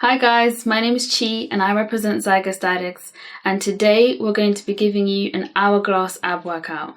Hi guys, my name is Chi and I represent Zygostatics, and today we're going to be giving you an hourglass ab workout.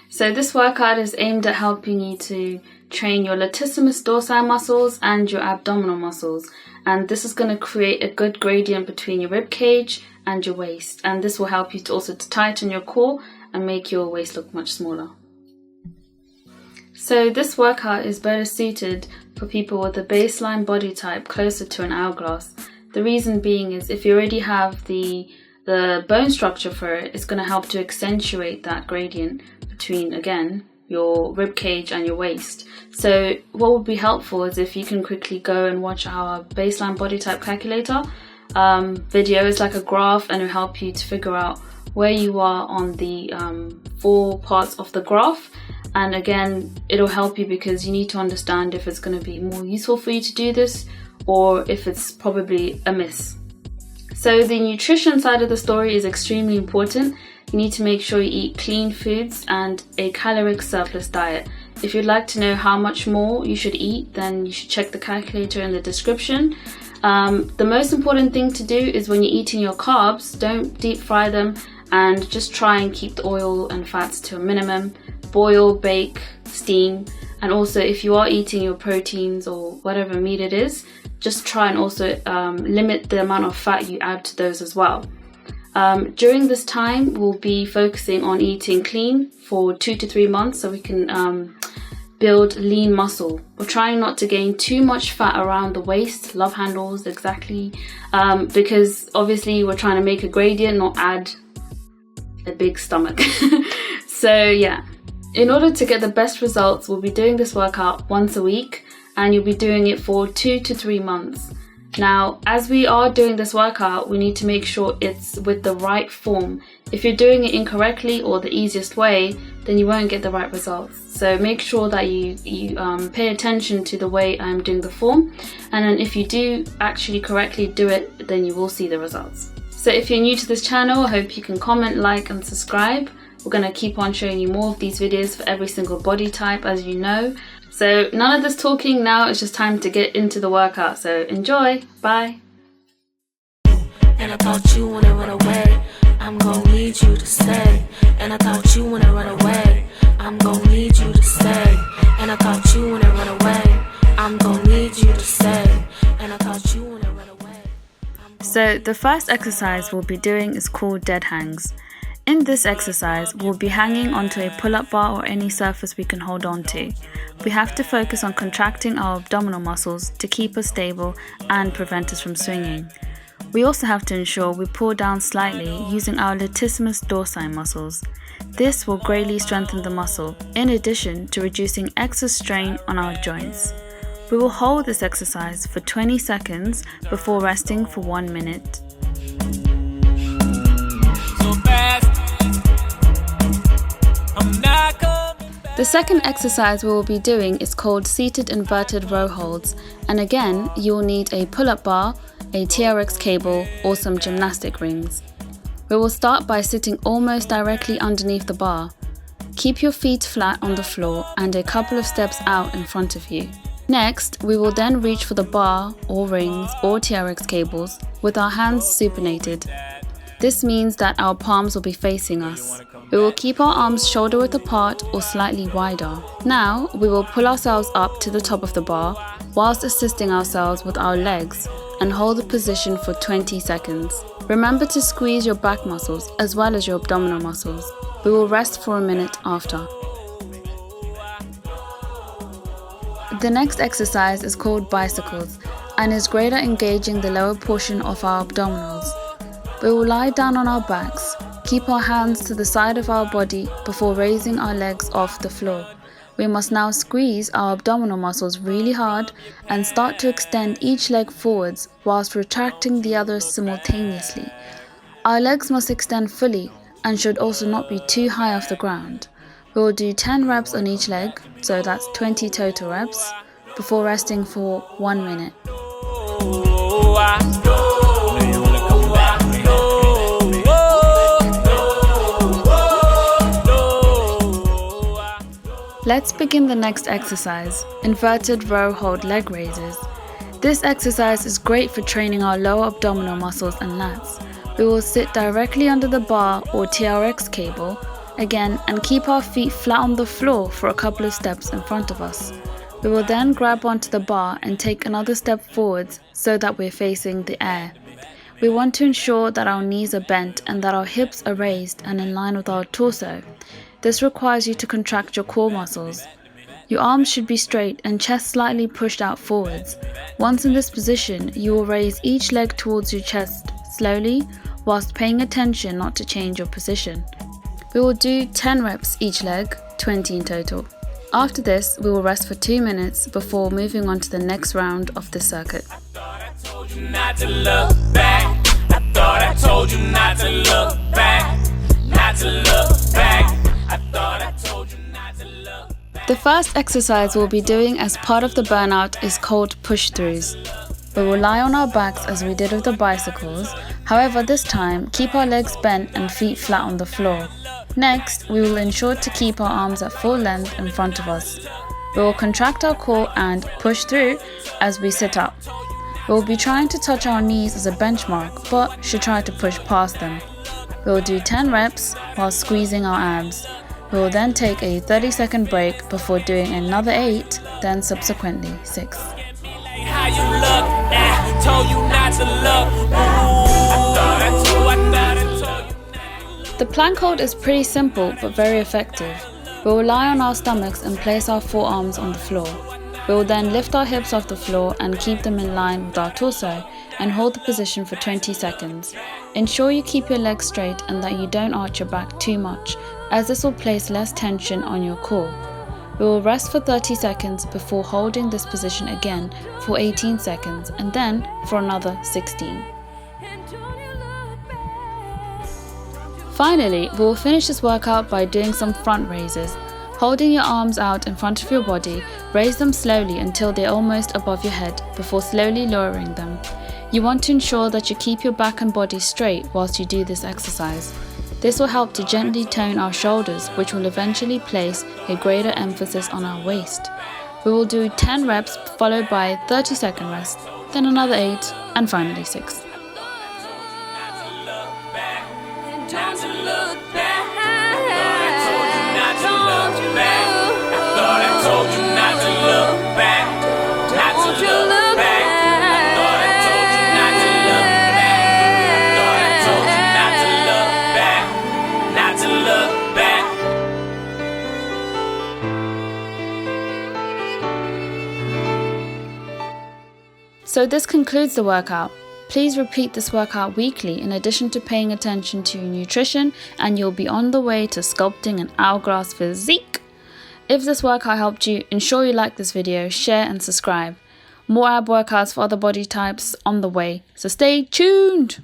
So this workout is aimed at helping you to train your latissimus dorsi muscles and your abdominal muscles, and this is going to create a good gradient between your rib cage and your waist, and this will help you to also tighten your core and make your waist look much smaller. So this workout is better suited for people with a baseline body type closer to an hourglass. The reason being is if you already have the bone structure for it, it's going to help to accentuate that gradient between, again, your rib cage and your waist. So what would be helpful is if you can quickly go and watch our baseline body type calculator video. It's like a graph and it'll help you to figure out where you are on the 4 parts of the graph. And again, it'll help you because you need to understand if it's going to be more useful for you to do this or if it's probably a miss. So the nutrition side of the story is extremely important. You need to make sure you eat clean foods and a caloric surplus diet. If you'd like to know how much more you should eat, then you should check the calculator in the description. The most important thing to do is when you're eating your carbs, don't deep fry them and just try and keep the oil and fats to a minimum. Boil, bake, steam, and also if you are eating your proteins or whatever meat it is, just try and also limit the amount of fat you add to those as well. During this time, we'll be focusing on eating clean for 2 to 3 months so we can build lean muscle. We're trying not to gain too much fat around the waist, love handles, exactly, because obviously we're trying to make a gradient, not add a big stomach. So yeah, in order to get the best results, we'll be doing this workout once a week and you'll be doing it for 2 to 3 months. Now, as we are doing this workout, we need to make sure it's with the right form. If you're doing it incorrectly or the easiest way, then you won't get the right results. So make sure that you pay attention to the way I'm doing the form, and then if you do actually correctly do it, then you will see the results. So if you're new to this channel, I hope you can comment, like and subscribe. We're going to keep on showing you more of these videos for every single body type, as you know. So none of this talking now, it's just time to get into the workout. So enjoy, bye. And I thought you wanna run away, I'm gonna need you to stay. And I thought you wanna run away, I'm gonna need you to stay. And I thought you wanna run away, I'm gonna need you to stay. And I thought you wanna run away. So the first exercise we'll be doing is called dead hangs. In this exercise, we'll be hanging onto a pull-up bar or any surface we can hold on to. We have to focus on contracting our abdominal muscles to keep us stable and prevent us from swinging. We also have to ensure we pull down slightly using our latissimus dorsi muscles. This will greatly strengthen the muscle, in addition to reducing excess strain on our joints. We will hold this exercise for 20 seconds before resting for 1 minute. The second exercise we will be doing is called seated inverted row holds, and again you will need a pull-up bar, a TRX cable or some gymnastic rings. We will start by sitting almost directly underneath the bar. Keep your feet flat on the floor and a couple of steps out in front of you. Next, we will then reach for the bar or rings or TRX cables with our hands supinated. This means that our palms will be facing us. We will keep our arms shoulder width apart or slightly wider. Now, we will pull ourselves up to the top of the bar whilst assisting ourselves with our legs and hold the position for 20 seconds. Remember to squeeze your back muscles as well as your abdominal muscles. We will rest for a minute after. The next exercise is called bicycles and is great at engaging the lower portion of our abdominals. We will lie down on our backs, keep our hands to the side of our body before raising our legs off the floor. We must now squeeze our abdominal muscles really hard and start to extend each leg forwards whilst retracting the others simultaneously. Our legs must extend fully and should also not be too high off the ground. We will do 10 reps on each leg, so that's 20 total reps, before resting for 1 minute. Let's begin the next exercise, inverted row hold leg raises. This exercise is great for training our lower abdominal muscles and lats. We will sit directly under the bar or TRX cable, again, and keep our feet flat on the floor for a couple of steps in front of us. We will then grab onto the bar and take another step forwards so that we're facing the air. We want to ensure that our knees are bent and that our hips are raised and in line with our torso. This requires you to contract your core muscles. Your arms should be straight and chest slightly pushed out forwards. Once in this position, you will raise each leg towards your chest slowly, whilst paying attention not to change your position. We will do 10 reps each leg, 20 in total. After this, we will rest for 2 minutes before moving on to the next round of the circuit. The first exercise we'll be doing as part of the burnout is called push-throughs. We will lie on our backs as we did with the bicycles, however this time keep our legs bent and feet flat on the floor. Next, we will ensure to keep our arms at full length in front of us. We will contract our core and push through as we sit up. We will be trying to touch our knees as a benchmark, but should try to push past them. We will do 10 reps while squeezing our abs. We will then take a 30-second break before doing another 8, then subsequently 6. The plank hold is pretty simple but very effective. We will lie on our stomachs and place our forearms on the floor. We will then lift our hips off the floor and keep them in line with our torso and hold the position for 20 seconds. Ensure you keep your legs straight and that you don't arch your back too much, as this will place less tension on your core. We will rest for 30 seconds before holding this position again for 18 seconds and then for another 16. Finally, we will finish this workout by doing some front raises. Holding your arms out in front of your body, raise them slowly until they're almost above your head before slowly lowering them. You want to ensure that you keep your back and body straight whilst you do this exercise. This will help to gently tone our shoulders, which will eventually place a greater emphasis on our waist. We will do 10 reps followed by a 30-second rest, then another 8, and finally 6. So this concludes the workout. Please repeat this workout weekly in addition to paying attention to your nutrition, and you'll be on the way to sculpting an hourglass physique. If this workout helped you, ensure you like this video, share and subscribe. More ab workouts for other body types on the way, so stay tuned!